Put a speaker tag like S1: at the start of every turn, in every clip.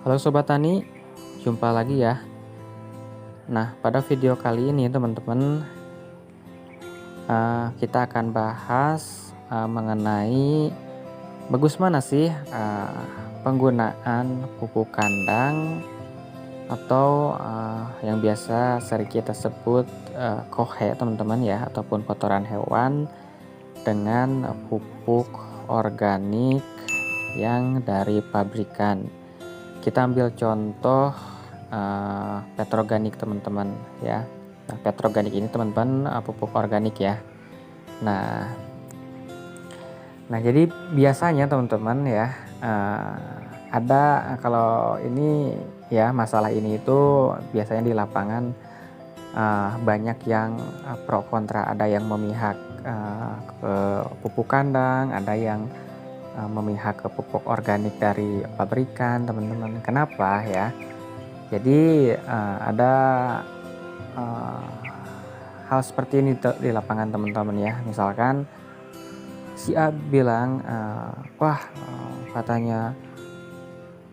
S1: Halo Sobat Tani, jumpa lagi ya. Nah, pada video kali ini teman-teman, kita akan bahas mengenai bagus mana sih penggunaan pupuk kandang atau yang biasa sering kita sebut kohe teman-teman ya, ataupun kotoran hewan dengan pupuk organik yang dari pabrikan. Kita ambil contoh petroganik teman-teman ya. Nah, petroganik ini teman-teman pupuk organik ya. Nah, jadi biasanya teman-teman ya ada kalau ini ya, masalah ini itu biasanya di lapangan banyak yang pro kontra. Ada yang memihak ke pupuk kandang, ada yang memihak ke pupuk organik dari pabrikan teman-teman. Kenapa ya? Jadi ada hal seperti ini di lapangan teman-teman ya. Misalkan si A bilang katanya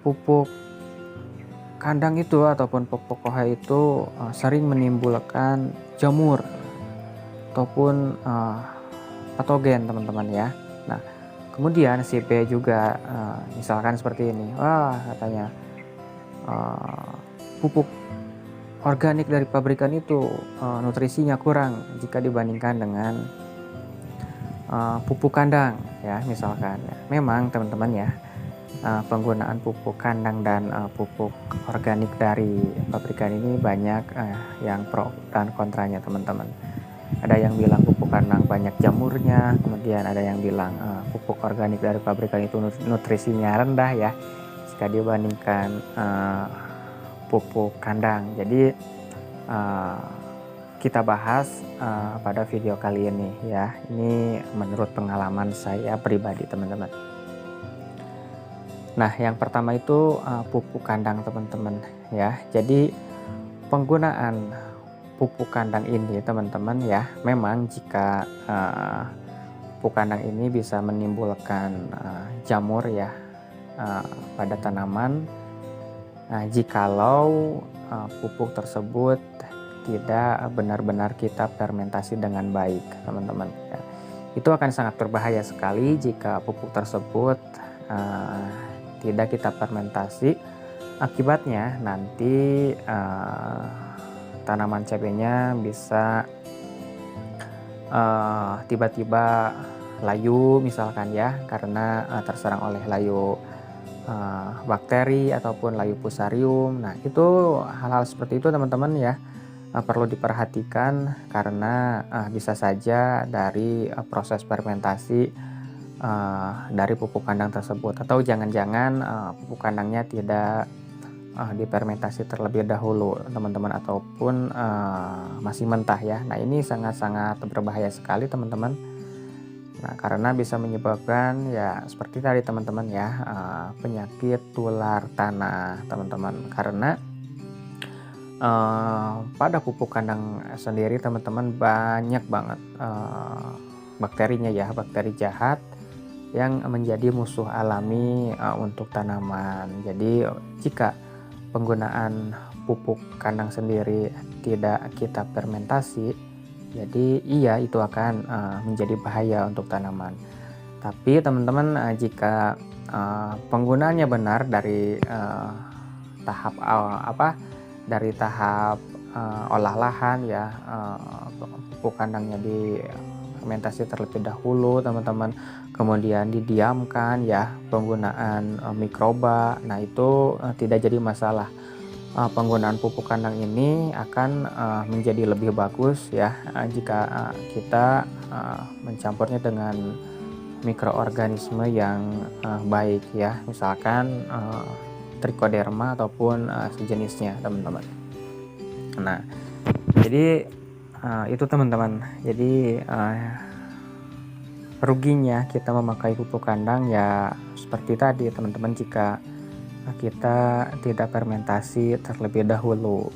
S1: pupuk kandang itu ataupun pupuk kohe itu sering menimbulkan jamur ataupun patogen teman-teman ya. Nah, kemudian si B juga misalkan seperti ini, katanya pupuk organik dari pabrikan itu nutrisinya kurang jika dibandingkan dengan pupuk kandang ya, misalkan ya. Memang teman-teman ya, penggunaan pupuk kandang dan pupuk organik dari pabrikan ini banyak yang pro dan kontranya teman-teman. Ada yang bilang pupuk kandang banyak jamurnya, kemudian ada yang bilang pupuk organik dari pabrikan itu nutrisinya rendah ya jika dibandingkan pupuk kandang. Jadi kita bahas pada video kali ini ya. Ini menurut pengalaman saya pribadi teman-teman. Nah, yang pertama itu pupuk kandang teman-teman ya. Jadi penggunaan pupuk kandang ini teman-teman ya, memang jika pupuk kandang ini bisa menimbulkan jamur ya pada tanaman. Nah, jikalau pupuk tersebut tidak benar-benar kita fermentasi dengan baik teman-teman ya. Itu akan sangat berbahaya sekali jika pupuk tersebut tidak kita fermentasi. Akibatnya nanti tanaman cabenya bisa tiba-tiba layu misalkan ya, karena terserang oleh layu bakteri ataupun layu fusarium. Nah, itu hal-hal seperti itu teman-teman ya perlu diperhatikan, karena bisa saja dari proses fermentasi dari pupuk kandang tersebut, atau jangan-jangan pupuk kandangnya tidak difermentasi terlebih dahulu teman-teman, ataupun masih mentah ya. Nah, ini sangat-sangat berbahaya sekali teman-teman. Nah, karena bisa menyebabkan ya seperti tadi teman-teman ya, penyakit tular tanah teman-teman. Karena pada pupuk kandang sendiri teman-teman banyak banget bakterinya ya, bakteri jahat yang menjadi musuh alami untuk tanaman. Jadi jika penggunaan pupuk kandang sendiri tidak kita fermentasi, jadi iya itu akan menjadi bahaya untuk tanaman. Tapi teman-teman jika penggunaannya benar dari tahap dari tahap olah lahan ya, pupuk kandangnya di fermentasi terlebih dahulu teman-teman, kemudian didiamkan ya, penggunaan mikroba. Nah, itu tidak jadi masalah. Penggunaan pupuk kandang ini akan menjadi lebih bagus ya jika kita mencampurnya dengan mikroorganisme yang baik ya, misalkan trichoderma ataupun sejenisnya teman-teman. Nah, jadi itu teman-teman. Jadi ruginya kita memakai pupuk kandang ya seperti tadi teman-teman, jika kita tidak fermentasi terlebih dahulu.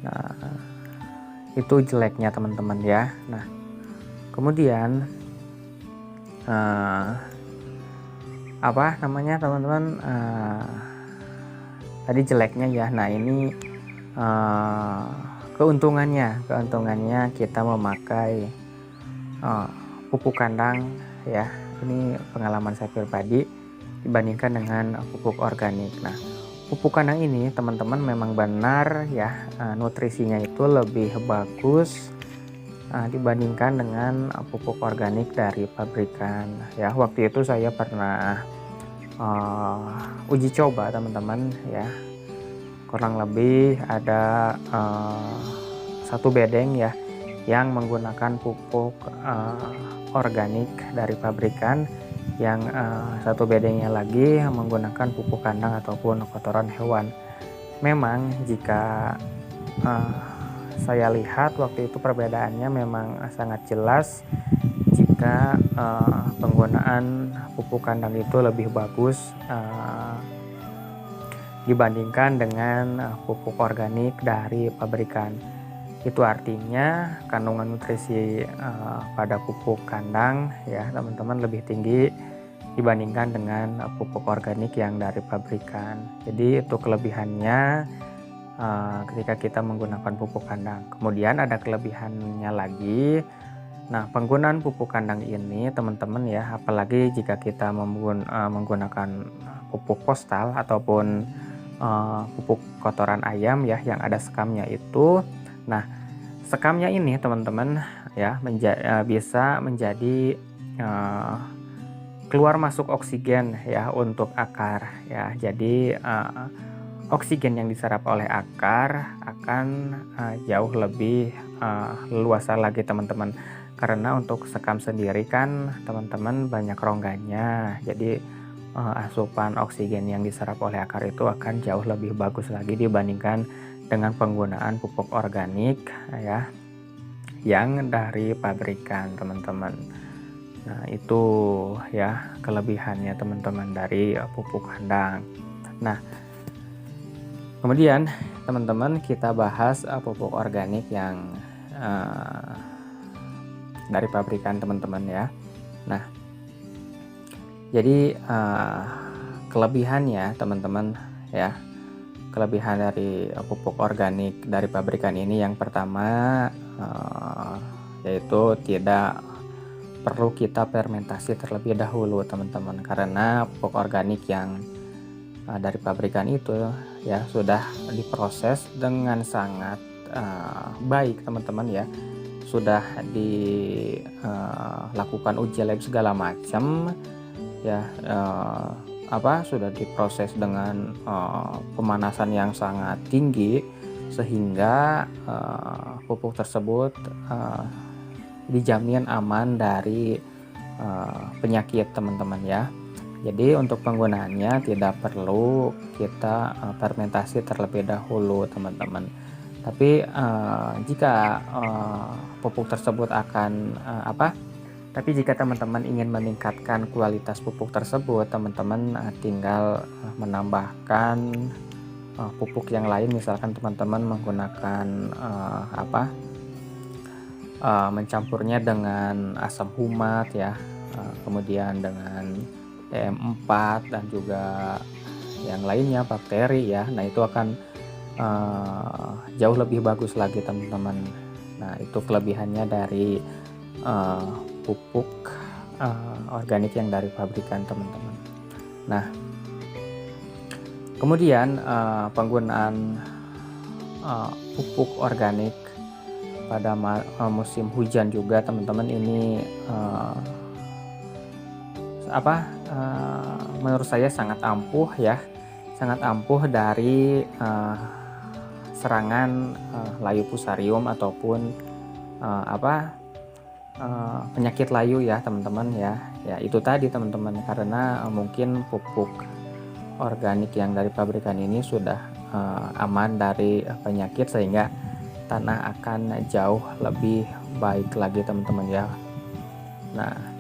S1: Nah, itu jeleknya teman-teman ya. Nah, kemudian teman-teman, tadi jeleknya ya. Nah ini uh, keuntungannya kita memakai uh, pupuk kandang ya. Ini pengalaman saya pribadi dibandingkan dengan pupuk organik. Nah, pupuk kandang ini teman-teman memang benar ya, nutrisinya itu lebih bagus dibandingkan dengan pupuk organik dari pabrikan ya. Waktu itu saya pernah uji coba teman-teman ya, kurang lebih ada satu bedeng ya yang menggunakan pupuk organik dari pabrikan, yang satu bedengnya lagi menggunakan pupuk kandang ataupun kotoran hewan. Memang jika saya lihat waktu itu perbedaannya memang sangat jelas jika penggunaan pupuk kandang itu lebih bagus dibandingkan dengan pupuk organik dari pabrikan. Itu artinya kandungan nutrisi pada pupuk kandang ya teman-teman lebih tinggi dibandingkan dengan pupuk organik yang dari pabrikan. Jadi itu kelebihannya ketika kita menggunakan pupuk kandang. Kemudian ada kelebihannya lagi. Nah, penggunaan pupuk kandang ini teman-teman ya, apalagi jika kita menggunakan pupuk postal ataupun pupuk kotoran ayam ya yang ada sekamnya itu. Nah, sekamnya ini teman-teman ya bisa menjadi keluar masuk oksigen ya untuk akar ya. Jadi oksigen yang diserap oleh akar akan jauh lebih luasa lagi teman-teman, karena untuk sekam sendiri kan teman-teman banyak rongganya. Jadi asupan oksigen yang diserap oleh akar itu akan jauh lebih bagus lagi dibandingkan dengan penggunaan pupuk organik ya yang dari pabrikan teman-teman. Nah itu ya kelebihannya teman-teman dari pupuk kandang. Nah kemudian teman-teman kita bahas pupuk organik yang dari pabrikan teman-teman ya. Nah jadi kelebihannya teman-teman ya, kelebihan dari pupuk organik dari pabrikan ini yang pertama yaitu tidak perlu kita fermentasi terlebih dahulu teman-teman, karena pupuk organik yang dari pabrikan itu ya sudah diproses dengan sangat baik teman-teman ya, sudah dilakukan uji lab segala macam ya, sudah diproses dengan pemanasan yang sangat tinggi sehingga pupuk tersebut dijamin aman dari penyakit teman-teman ya. Jadi untuk penggunaannya tidak perlu kita fermentasi terlebih dahulu teman-teman. Tapi jika pupuk tersebut akan tapi jika teman-teman ingin meningkatkan kualitas pupuk tersebut, teman-teman tinggal menambahkan pupuk yang lain. Misalkan teman-teman menggunakan mencampurnya dengan asam humat ya, kemudian dengan PM4 dan juga yang lainnya, bakteri ya. Nah itu akan jauh lebih bagus lagi teman-teman. Nah itu kelebihannya dari pupuk organik yang dari pabrikan teman-teman. Nah kemudian penggunaan pupuk organik pada musim hujan juga teman-teman ini menurut saya sangat ampuh ya, sangat ampuh dari serangan layu fusarium ataupun penyakit layu ya teman-teman ya. Ya itu tadi teman-teman, karena mungkin pupuk organik yang dari pabrikan ini sudah aman dari penyakit sehingga tanah akan jauh lebih baik lagi teman-teman ya. Nah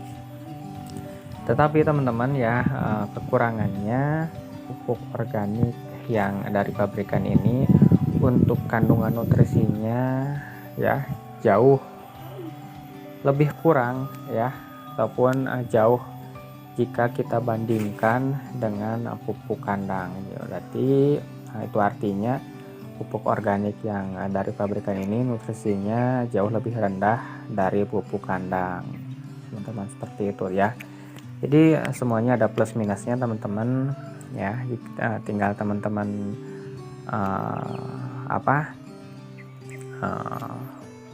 S1: tetapi teman-teman ya kekurangannya pupuk organik yang dari pabrikan ini untuk kandungan nutrisinya ya jauh lebih kurang ya, ataupun jauh jika kita bandingkan dengan pupuk kandang. Berarti Nah, itu artinya pupuk organik yang dari pabrikan ini nutrisinya jauh lebih rendah dari pupuk kandang, teman-teman, seperti itu ya. Jadi semuanya ada plus minusnya teman-teman ya. Tinggal teman-teman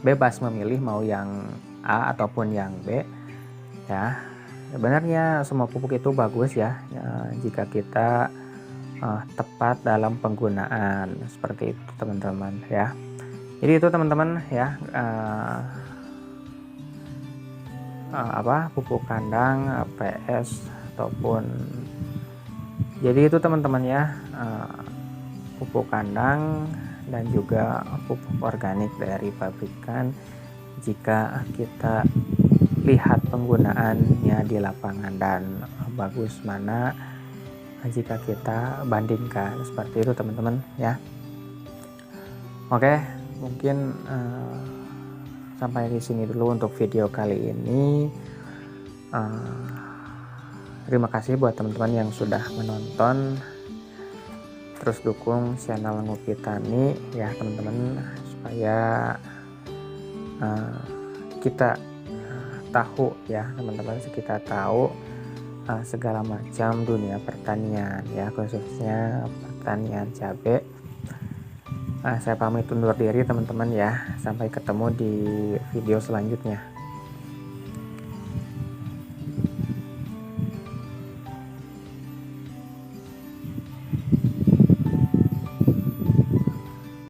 S1: bebas memilih mau yang A ataupun yang B ya. Sebenarnya semua pupuk itu bagus ya, jika kita tepat dalam penggunaan, seperti itu teman-teman ya. Jadi itu teman-teman ya, pupuk kandang, PS ataupun, jadi itu teman-teman ya, pupuk kandang dan juga pupuk organik dari pabrikan. Jika kita lihat penggunaannya di lapangan dan bagus mana jika kita bandingkan, seperti itu teman-teman ya. Oke, mungkin sampai di sini dulu untuk video kali ini. Terima kasih buat teman-teman yang sudah menonton. Terus dukung channel Ngupi Tani ya teman-teman, supaya kita tahu ya teman-teman, kita tahu segala macam dunia pertanian ya, khususnya pertanian cabai. Saya pamit undur diri teman-teman ya, sampai ketemu di video selanjutnya.